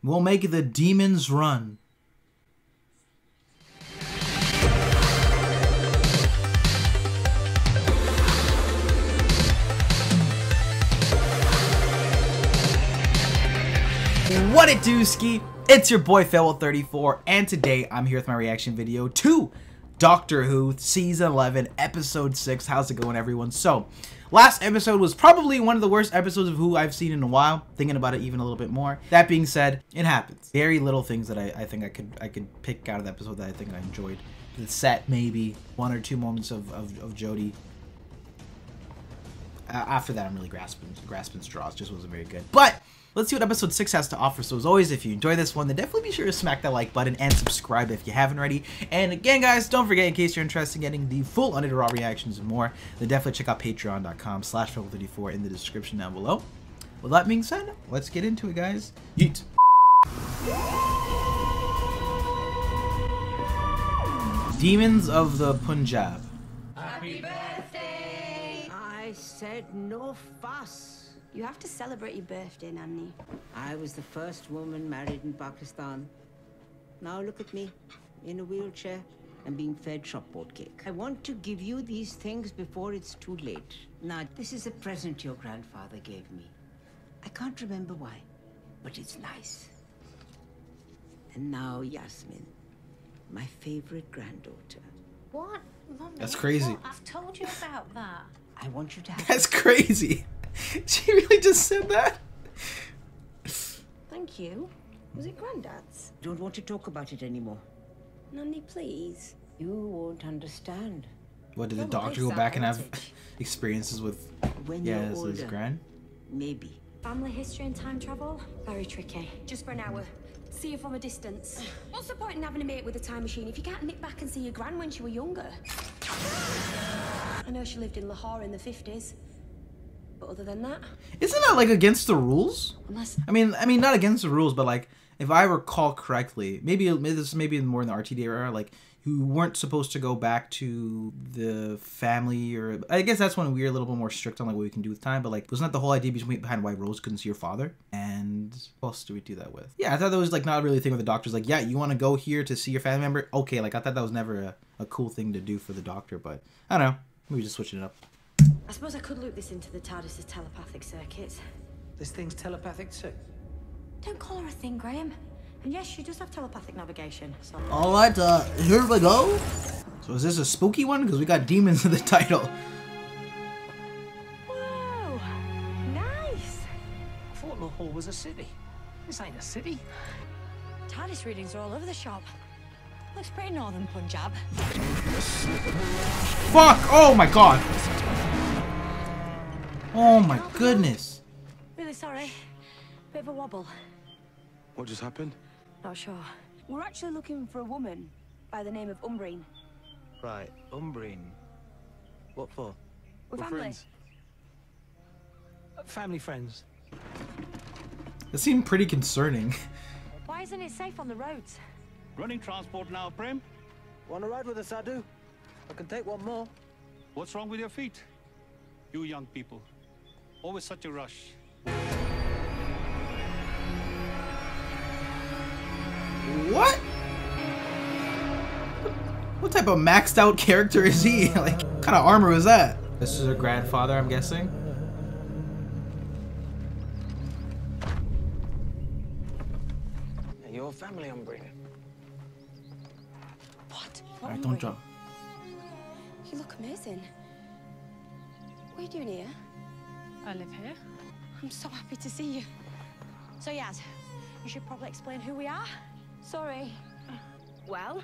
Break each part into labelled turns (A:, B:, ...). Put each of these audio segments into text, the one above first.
A: We'll make the demons run. What it do, ski? It's your boy Farewell34, and today I'm here with my reaction video to Doctor Who Season 11, Episode 6. How's it going, everyone? So, last episode was probably one of the worst episodes of Who I've seen in a while. Thinking about it even a little bit more. That being said, it happens. Very little things that I think I could pick out of the episode that I think I enjoyed. The set, maybe one or two moments of Jodie. After that, I'm really grasping straws. Just wasn't very good. But let's see what episode 6 has to offer. So as always, if you enjoy this one, then definitely be sure to smack that like button and subscribe if you haven't already. And again, guys, don't forget, in case you're interested in getting the full unedited raw reactions and more, then definitely check out patreon.com/Farewell34 in the description down below. With that being said, let's get into it, guys. Yeet. Demons of the Punjab.
B: Happy birthday!
C: I said no fuss.
B: You have to celebrate your birthday, Nanny.
C: I was the first woman married in Pakistan. Now look at me, in a wheelchair and being fed shopboard cake. I want to give you these things before it's too late. Now, this is a present your grandfather gave me. I can't remember why, but it's nice. And now Yasmin, my favorite granddaughter.
D: What? Mummy,
A: That's crazy.
D: What? I've told you about that.
C: I want you to have...
A: That's crazy. She really just said that?
B: Thank you. Was it Grandad's?
C: Don't want to talk about it anymore.
B: Nanny, please.
C: You won't understand.
A: What, did the
B: Well,
A: doctor
B: it's
A: go back and have
B: heritage.
A: experiences with
C: When
A: his
C: you're older,
A: gran?
C: maybe.
D: Family history and time travel? Very tricky.
B: Just for an hour. See her from a distance. What's the point in having a mate with a time machine if you can't nip back and see your gran when she were younger? I know she lived in Lahore in the 50s. But other than that...
A: Isn't that like against the rules?
B: Unless...
A: I mean not against the rules, but like if I recall correctly, maybe this is maybe more in the RTD era, like you weren't supposed to go back to the family, or I guess that's when we were a little bit more strict on like what we can do with time. But like, wasn't that the whole idea behind why Rose couldn't see her father? And what else do we do that with? Yeah, I thought that was like not really a thing with the doctors. Like, yeah, you want to go here to see your family member? Okay, like I thought that was never a cool thing to do for the doctor, but I don't know. Maybe just switching it up.
B: I suppose I could loop this into the TARDIS's telepathic circuits.
E: This thing's telepathic too.
B: Don't call her a thing, Graham. And yes, she does have telepathic navigation, so...
A: Alright, here we go. So is this a spooky one? Because we got demons in the title.
B: Whoa! Nice!
E: I thought Lahore was a city. This ain't a city.
D: TARDIS readings are all over the shop. Looks pretty northern Punjab.
A: Fuck! Oh my god! Oh my goodness.
B: Really sorry. Bit of a wobble.
F: What just happened?
B: Not sure. We're actually looking for a woman by the name of Umbreen.
E: Right, Umbreen. What for?
B: We're
F: We're
B: family.
F: friends.
E: Family friends.
A: It seemed pretty concerning.
D: Why isn't it safe on the roads?
G: Running transport now, Prem.
E: Want to ride with us, Adu? I can take one more.
G: What's wrong with your feet? You young people. Always such a rush.
A: What? What type of maxed out character is he? Like, what kind of armor was that? This is her grandfather, I'm guessing.
E: Your family, Umbreen.
B: What?
A: Alright, don't jump.
B: You look amazing. What are you doing here?
D: I live here.
B: I'm so happy to see you.
D: So Yaz, you should probably explain who we are.
B: Sorry. Well,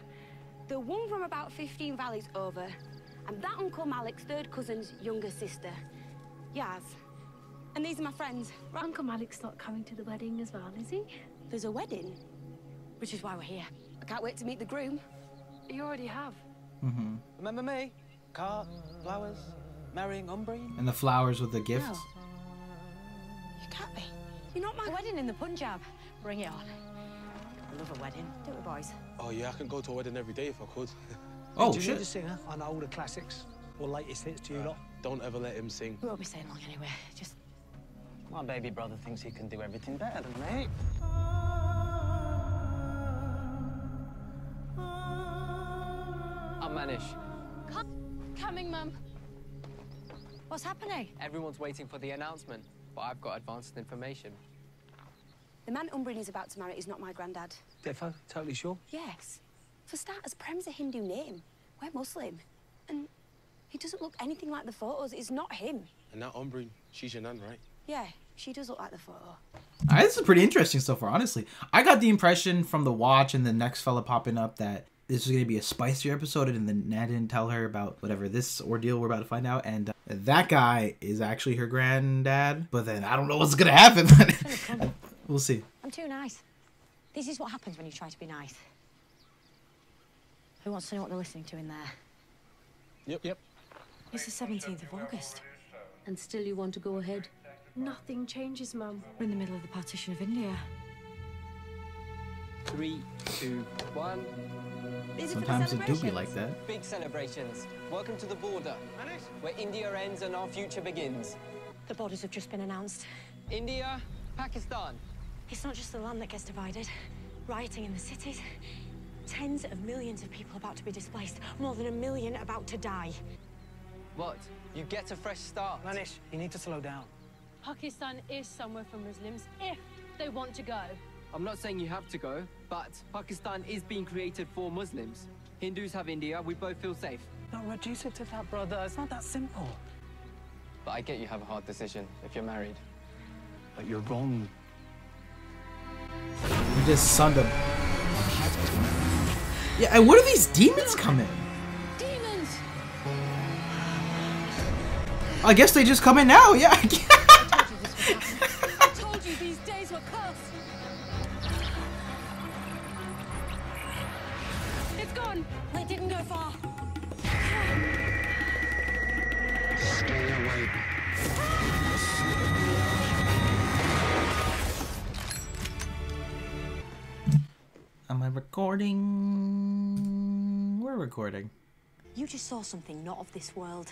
B: the one from about 15 valleys over, and that Uncle Malik's third cousin's younger sister, Yaz. And these are my friends.
D: Uncle Malik's not coming to the wedding as well, is he?
B: There's a wedding, which is why we're here. I can't wait to meet the groom.
D: You already have.
A: Mm-hmm.
E: Remember me? Car, flowers, marrying Umbreen.
A: And the flowers with the gifts.
B: No. You can't be. You're not my...
D: A wedding in the Punjab. Bring it on.
B: I love a wedding, don't we, boys?
F: Oh yeah, I can go to a wedding every day if I could.
A: Oh,
E: Do you need a
A: shit.
E: singer on all the classics or latest hits to you lot?
F: Don't ever let him sing.
B: We won't be staying long anyway. Just...
H: My baby brother thinks he can do everything better than me. Manish.
D: Coming, Mum. What's happening?
H: Everyone's waiting for the announcement, but I've got advanced information.
B: The man Umbrin is about to marry is not my granddad.
E: Defo, totally sure?
B: Yes. For starters, Prem's a Hindu name. We're Muslim. And he doesn't look anything like the photos. It's not him.
F: And that Umbrin, she's your nan, right?
B: Yeah, she does look like the photo.
A: All right, this is pretty interesting so far, honestly. I got the impression from the watch and the next fella popping up that this was going to be a spicier episode, and then Nat didn't tell her about whatever this ordeal we're about to find out, and that guy is actually her granddad, but then I don't know what's going to happen. We'll see.
D: I'm too nice. This is what happens when you try to be nice. Who wants to know what they're listening to in there?
F: Yep.
D: It's the 17th of August.
I: And still you want to go ahead? Nothing changes, Mum.
D: We're in the middle of the partition of India.
H: 3, 2, 1.
A: Sometimes it do be like that.
H: Big celebrations. Welcome to the border, where India ends and our future begins.
D: The borders have just been announced.
H: India, Pakistan.
D: It's not just the land that gets divided. Rioting in the cities. Tens of millions of people about to be displaced. More than 1 million about to die.
H: What? You get a fresh start.
E: Manish, you need to slow down.
I: Pakistan is somewhere for Muslims if they want to go.
H: I'm not saying you have to go, but Pakistan is being created for Muslims. Hindus have India, we both feel safe.
E: Don't reduce it to that, brother. It's not that simple.
H: But I get you have a hard decision if you're married.
E: But you're wrong.
A: We just sunned him. Yeah, and where do these demons come in?
I: Demons!
A: I guess they just come in now, yeah.
I: I told you these days were cursed. It's gone.
D: They didn't go far.
J: Stay away.
A: Am I recording? We're recording.
D: You just saw something not of this world,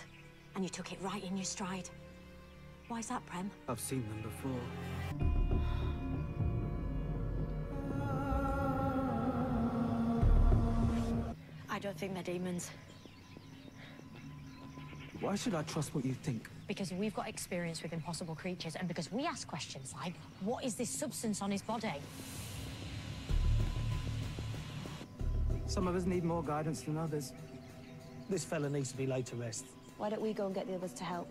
D: and you took it right in your stride. Why is that, Prem?
E: I've seen them before.
D: I don't think they're demons.
E: Why should I trust what you think?
D: Because we've got experience with impossible creatures, and because we ask questions like, what is this substance on his body?
E: Some of us need more guidance than others. This fella needs to be laid to rest.
B: Why don't we go and get the others to help?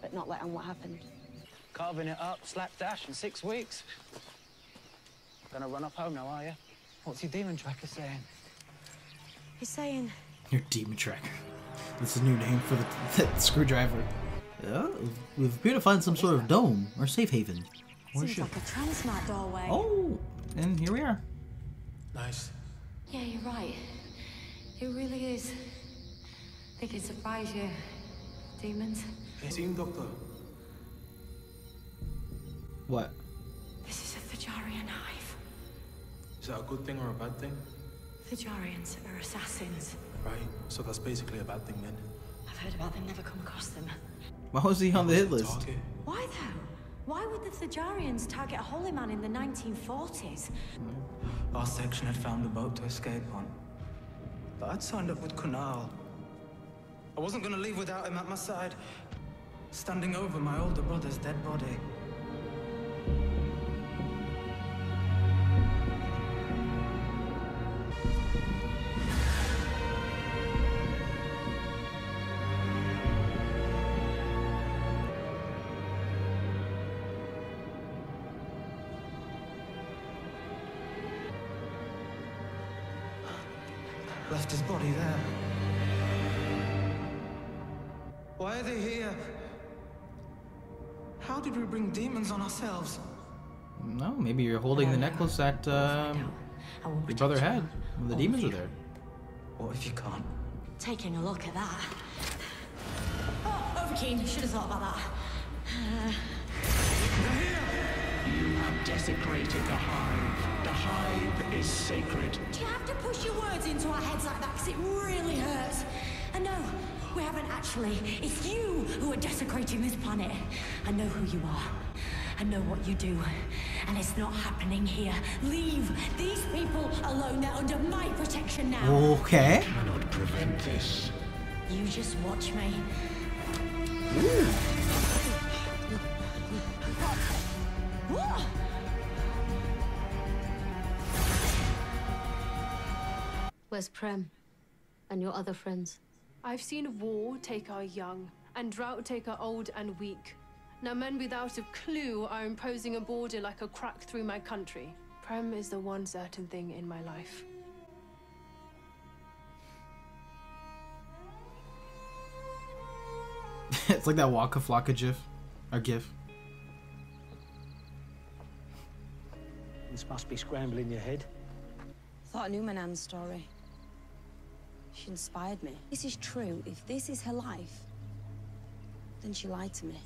B: But not let on what happened.
E: Carving it up, slapdash in 6 weeks. Gonna run off home now, are you? What's your demon tracker saying?
D: He's saying...
A: Your demon tracker. That's a new name for the screwdriver. Yeah, we appear to find some sort of dome or safe haven. Or
D: Seems
A: ship.
D: like a transmat doorway.
A: Oh, and here we are.
F: Nice.
I: Yeah, you're right. It really is. They can surprise you, demons.
F: Hey, team doctor.
A: What?
I: This is a Thajarian hive.
F: Is that a good thing or a bad thing?
I: Thajarians are assassins.
F: Right, so that's basically a bad thing then.
I: I've heard about them, never come across them.
A: Why was he on the hit list?
F: Target.
D: Why, though? Why would the Thajarians target a holy man in the 1940s?
E: Our section had found a boat to escape on. But I'd signed up with Kunal. I wasn't gonna leave without him at my side, standing over my older brother's dead body. Left his body there. Why are they here? How did we bring demons on ourselves?
A: No, maybe you're holding the necklace that your brother had when the demons were there.
E: What if you can't?
D: Taking a look at that. Oh, Overkeen, should have thought about that.
J: You have desecrated the hive. The hive is sacred.
D: Do you have to push your words into our heads like that? Because it really hurts. And no, we haven't actually. It's you who are desecrating this planet. I know who you are.
I: I know what you do, and it's not happening here. Leave these people alone. They're under my protection now.
A: Okay.
J: Cannot prevent this.
I: You just watch me.
K: Where's Prem? And your other friends?
L: I've seen war take our young, and drought take our old and weak. Now men without a clue are imposing a border like a crack through my country. Prem is the one certain thing in my life.
A: It's like that Waka Flocka gif. Or gif.
M: This must be scrambling your head.
B: Thought I knew my nan's story. She inspired me. This is true. If this is her life, then she lied to me.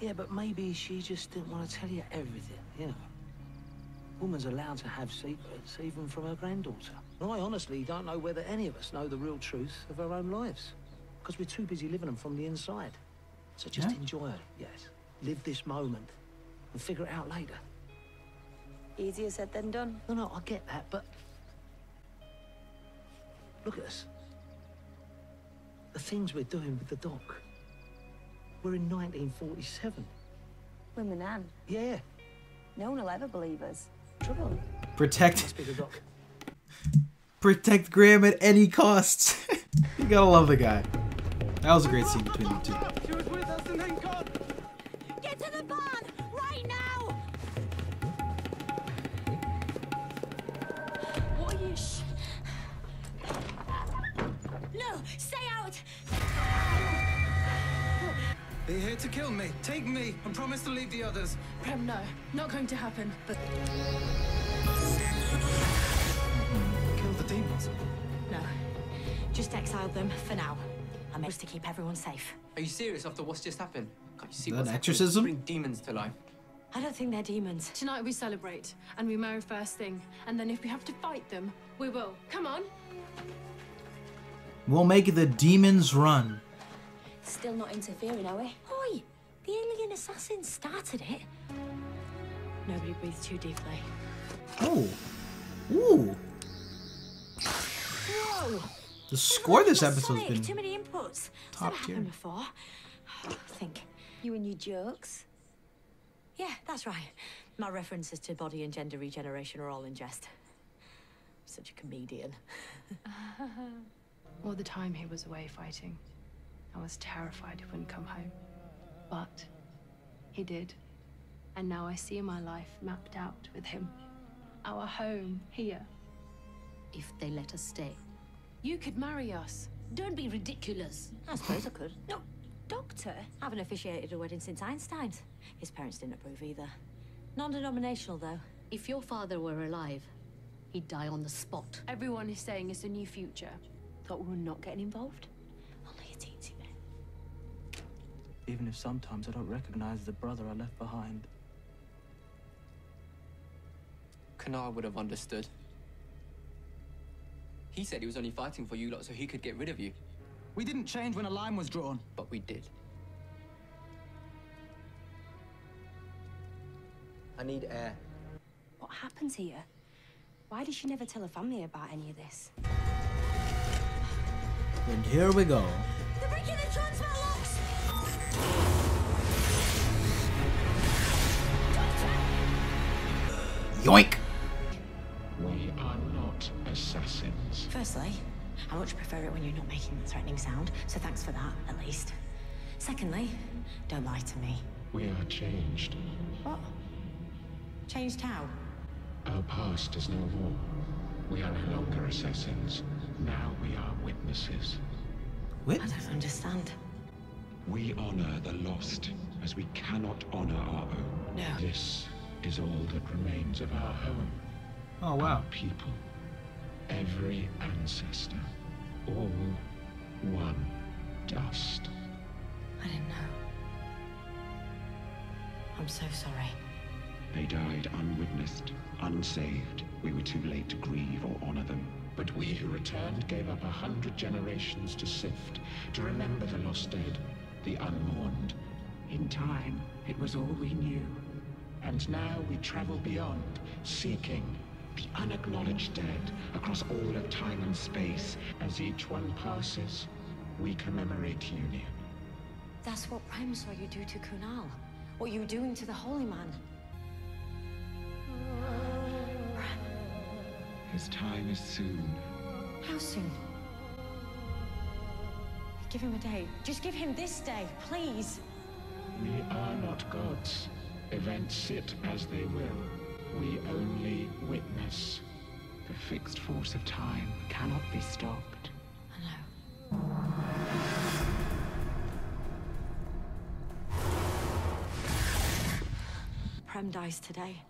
M: Yeah, but maybe she just didn't want to tell you everything, you know. Woman's allowed to have secrets, even from her granddaughter. And I honestly don't know whether any of us know the real truth of our own lives. Because we're too busy living them from the inside. So just enjoy it, yes. Live this moment and figure it out later.
B: Easier said than done.
M: No, I get that, but... Look at us. The things we're doing with the doc. We're in 1947.
B: With my nan.
M: Yeah.
B: No one will ever believe us. Trouble.
A: Protect Graham at any cost. You gotta love the guy. That was a great scene between the two.
E: She was with us and then gone.
I: Get to the barn right now! What are you? No, stay out!
E: They're here to kill me. Take me and promise to leave the others.
L: Prem, no. Not going to happen. But...
E: Kill the demons.
D: No. Just exile them for now. I meant to keep everyone safe.
H: Are you serious after what's just happened? Can't you see
A: That
H: what's
A: exorcism?
H: Bring demons to life.
D: I don't think they're demons.
L: Tonight we celebrate, and we marry first thing. And then if we have to fight them, we will. Come on.
A: We'll make the demons run.
B: Still not interfering, are we?
D: Oi! The alien assassin started it. Nobody breathes too deeply.
A: Oh. Ooh.
D: Whoa!
A: The score this episode's been
D: too many inputs.
A: top
D: It's
A: tier.
D: never happened before. Think.
B: You and your jokes.
D: Yeah, that's right. My references to body and gender regeneration are all in jest. Such a comedian.
L: All the time he was away fighting, I was terrified he wouldn't come home. But he did. And now I see my life mapped out with him. Our home here.
K: If they let us stay.
L: You could marry us.
K: Don't be ridiculous.
D: I suppose I could.
B: No, Doctor.
D: I haven't officiated a wedding since Einstein's. His parents didn't approve either. Non-denominational, though.
K: If your father were alive, he'd die on the spot.
L: Everyone is saying it's a new future.
B: Thought we were not getting involved.
D: Only a teensy bit.
E: Even if sometimes I don't recognize the brother I left behind.
H: Kanar would have understood. He said he was only fighting for you lot so he could get rid of you.
E: We didn't change when a line was drawn.
H: But we did. I need air.
B: What happens here? Why did she never tell her family about any of this?
A: And here we go.
I: They're breaking the transfer locks!
A: Yoink!
J: We are not assassins.
D: Firstly, I much prefer it when you're not making that threatening sound, so thanks for that, at least. Secondly, don't lie to me.
J: We are changed.
D: What? Changed how?
J: Our past is no more. We are no longer assassins. Now we are witnesses.
A: What?
D: I don't understand.
J: We honor the lost as we cannot honor our own.
D: No.
J: This is all that remains of our home.
A: Oh, wow.
J: Our people. Every ancestor. All one dust.
D: I didn't know. I'm so sorry.
J: They died unwitnessed, unsaved. We were too late to grieve or honor them. But we who returned gave up 100 generations to sift, to remember the lost dead, the unmourned. In time, It was all we knew. And now we travel beyond, seeking the unacknowledged dead across all of time and space. As each one passes, we commemorate union.
I: That's what Prem saw you do to Kunal. What you were doing to the Holy Man.
J: His time is soon.
I: How soon? Give him a day. Just give him this day, please.
J: We are not gods. Events sit as they will. We only witness. The fixed force of time cannot be stopped.
I: I know. Prem dies today.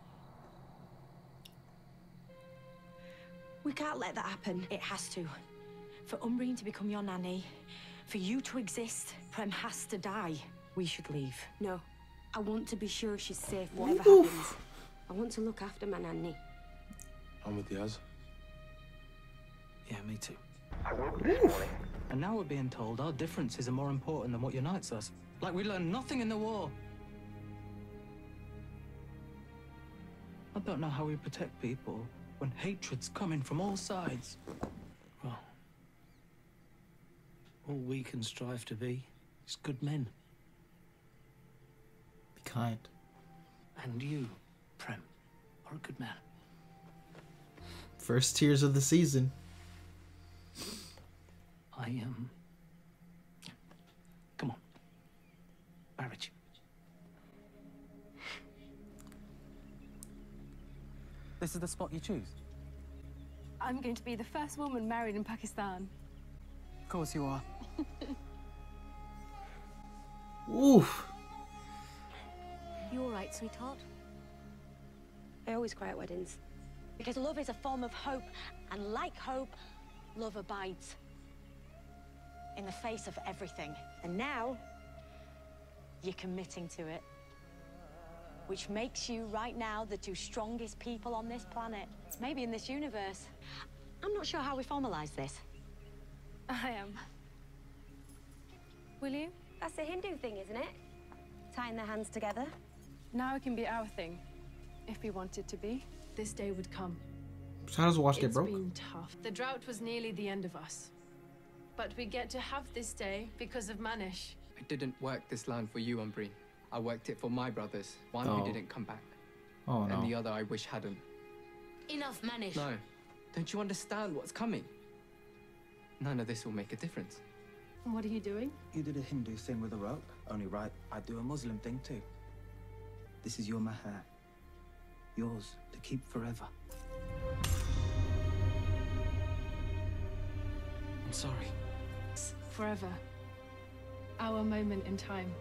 B: We can't let that happen.
D: It has to. For Umbreen to become your nanny, for you to exist, Prem has to die. We should leave.
B: No. I want to be sure she's safe, whatever
A: Oof.
B: happens. I want to look after my nanny.
F: I'm with Yaz.
M: Yeah, me too.
E: I woke this morning, and now we're being told our differences are more important than what unites us. Like we learned nothing in the war. I don't know how we protect people when hatred's coming from all sides.
M: Well, all we can strive to be is good men.
A: Be kind.
M: And you, Prem, are a good man.
A: First tears of the season.
M: I am. Come on. Marriage.
H: This is the spot you choose?
L: I'm going to be the first woman married in Pakistan.
H: Of course you are.
A: Oof.
K: You all right, sweetheart?
B: I always cry at weddings.
D: Because love is a form of hope, and like hope, love abides. In the face of everything. And now, you're committing to it. Which makes you, right now, the two strongest people on this planet. Maybe in this universe. I'm not sure how we formalize this.
L: I am. Will you?
B: That's a Hindu thing, isn't it? Tying their hands together.
L: Now it can be our thing. If we want it to be, this day would come.
A: So how does the watch get broke?
L: It's been tough. The drought was nearly the end of us. But we get to have this day because of Manish.
H: I didn't work this land for you, Umbreen. I worked it for my brothers. One who didn't come back.
A: Oh no.
H: And the other I wish hadn't.
K: Enough, Manish.
H: No. Don't you understand what's coming? None of this will make a difference.
L: And what are you doing?
E: You did a Hindu thing with a rope. Only right, I do a Muslim thing too. This is your mahar. Yours to keep forever. I'm sorry.
L: Forever. Our moment in time.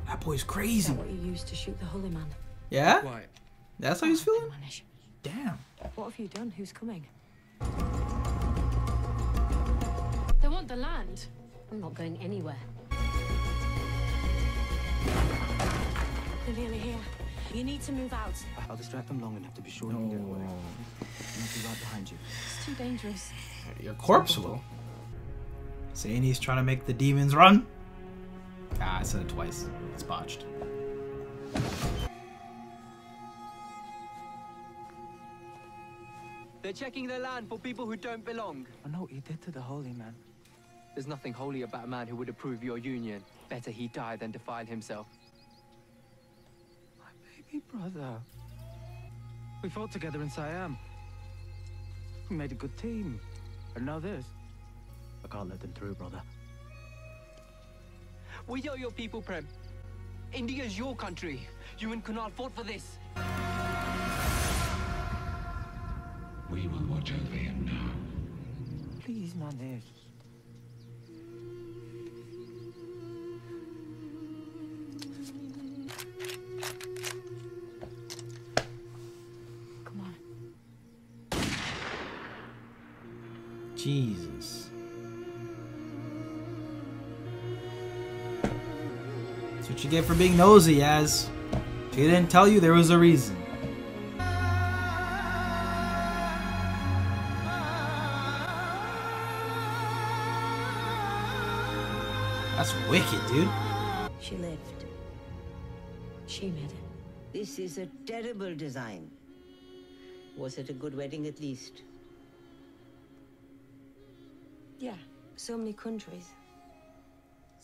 A: That boy's
D: Is
A: crazy.
D: that what you used to shoot the Holy Man?
A: Yeah?
H: Why?
A: That's how he's feeling?
D: Manish.
A: Damn.
D: What have you done? Who's coming?
L: They want the land.
K: I'm not going anywhere.
D: They're nearly here. You need to move out.
E: I'll distract them long enough to be sure you can get away. I'll be right behind you.
L: It's too dangerous.
A: Your corpse will. Saying he's trying to make the demons run? Ah, I said it twice. It's botched.
H: They're checking their land for people who don't belong.
E: I know what you did to the holy man.
H: There's nothing holy about a man who would approve your union. Better he die than defile himself.
E: My baby brother. We fought together in Siam. We made a good team. And now this. I can't let them through, brother.
H: We are your people, Prem. India's your country. You and Kunal fought for this.
J: We will watch over him now.
E: Please, Manish.
D: Come on.
A: Jesus. That's what you get for being nosy, Az. She didn't tell you there was a reason. That's wicked, dude.
C: She lived. She made it. This is a terrible design. Was it a good wedding at least?
L: Yeah, so many countries,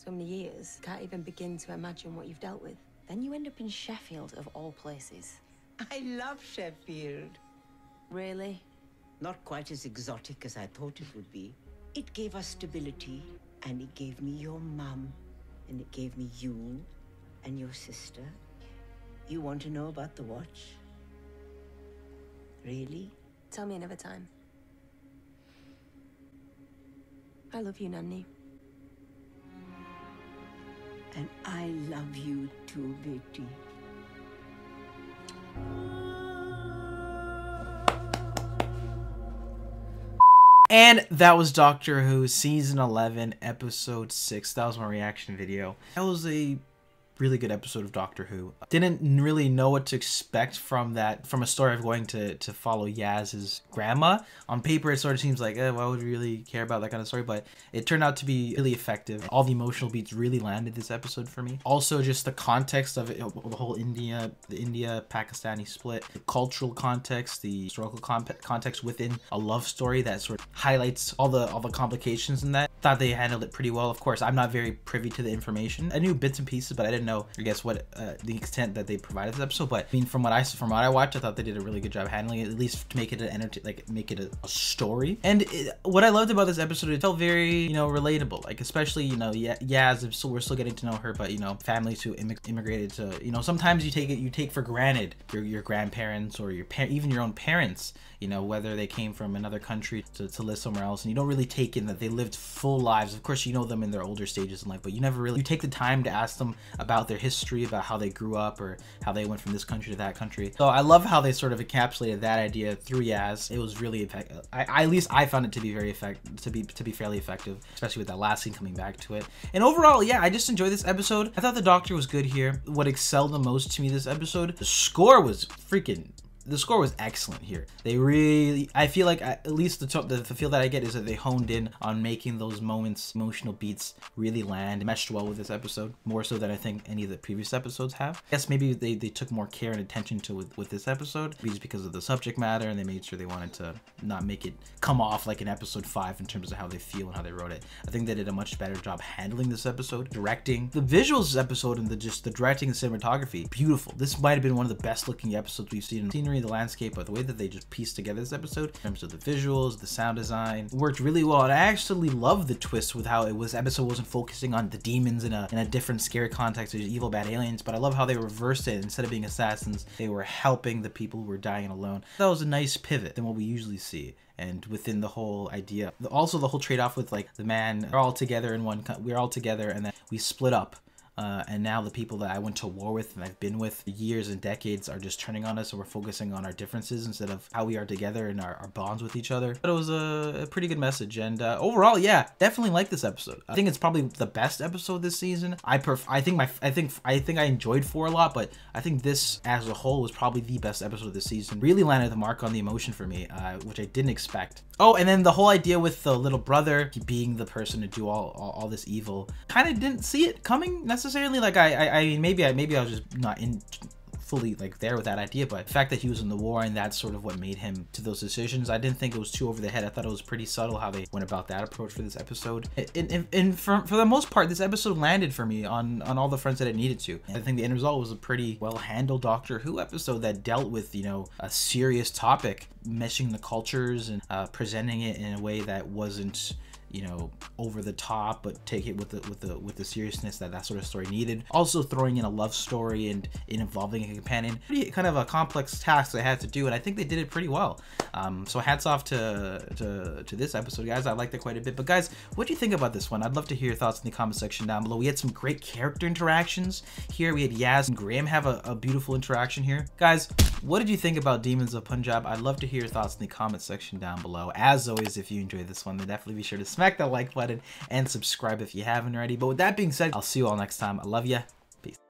L: so many years. Can't even begin to imagine what you've dealt with. Then you end up in Sheffield, of all places.
C: I love Sheffield.
L: Really?
C: Not quite as exotic as I thought it would be. It gave us stability, and it gave me your mum, and it gave me you and your sister. You want to know about the watch? Really?
L: Tell me another time. I love you, Nanny.
C: And I love you too, Betty.
A: And that was Doctor Who Season 11, Episode 6. That was my reaction video. That was a really good episode of Doctor Who. Didn't really know what to expect from a story of going to follow Yaz's grandma. On paper, it sort of seems like, why would we really care about that kind of story? But it turned out to be really effective. All the emotional beats really landed this episode for me. Also, just the context of it, the whole India-Pakistani split, the cultural context, the historical context within a love story that sort of highlights all the complications in that. Thought they handled it pretty well. Of course, I'm not very privy to the information. I knew bits and pieces, but I didn't know, I guess, what the extent that they provided this episode. But I mean, from what I watched, I thought they did a really good job handling it, at least to make it make it a story. And what I loved about this episode, it felt very, relatable. Like, especially, Yaz, so we're still getting to know her, but families who immigrated to, sometimes you take for granted your grandparents or even your own parents, whether they came from another country to live somewhere else, and you don't really take in that they lived full lives. Of course, you know them in their older stages in life, but you take the time to ask them about their history, about how they grew up or how they went from this country to that country. So I love how they sort of encapsulated that idea through Yaz. It was really effective. At least I found it to be very effective, to be fairly effective, especially with that last scene coming back to it. And overall, yeah, I just enjoyed this episode. I thought the Doctor was good here. What excelled the most to me this episode, the score was excellent here. They really, I feel like, at least the feel that I get is that they honed in on making those moments, emotional beats, really land, meshed well with this episode, more so than I think any of the previous episodes have. I guess maybe they took more care and attention to with this episode, maybe because of the subject matter, and they made sure they wanted to not make it come off like in episode 5 in terms of how they feel and how they wrote it. I think they did a much better job handling this episode, directing the visuals of this episode, and the directing and cinematography. Beautiful. This might have been one of the best looking episodes we've seen in scenery, the landscape, but the way that they just pieced together this episode in terms of the visuals, the sound design, worked really well. And I actually love the twist with how episode wasn't focusing on the demons in a different scary context, or evil bad aliens, but I love how they reversed it. Instead of being assassins, they were helping the people who were dying alone. That was a nice pivot than what we usually see. And within the whole idea, also the whole trade-off with like the man, we're all together and then we split up. And now the people that I went to war with and I've been with for years and decades are just turning on us, and we're focusing on our differences instead of how we are together and our bonds with each other. But it was a pretty good message, and overall, yeah, definitely like this episode. I think it's probably the best episode this season. I think I enjoyed 4 a lot, but I think this as a whole was probably the best episode of the season. Really landed the mark on the emotion for me, which I didn't expect. Oh, and then the whole idea with the little brother being the person to do all this evil, kind of didn't see it coming necessarily. Like I mean, maybe I was just not fully like there with that idea, but the fact that he was in the war and that's sort of what made him to those decisions, I didn't think it was too over the head. I thought it was pretty subtle how they went about that approach for this episode. And for the most part, this episode landed for me on all the fronts that it needed to. I think the end result was a pretty well handled Doctor Who episode that dealt with, a serious topic, meshing the cultures and presenting it in a way that wasn't over the top, but take it with the seriousness that sort of story needed. Also throwing in a love story and involving a companion. Pretty kind of a complex task they had to do, and I think they did it pretty well. So hats off to this episode, guys. I liked it quite a bit. But guys, what do you think about this one? I'd love to hear your thoughts in the comment section down below. We had some great character interactions here. We had Yaz and Graham have a beautiful interaction here. Guys, what did you think about Demons of Punjab? I'd love to hear your thoughts in the comment section down below. As always, if you enjoyed this one, then definitely be sure to smack that like button and subscribe if you haven't already. But with that being said, I'll see you all next time. I love ya.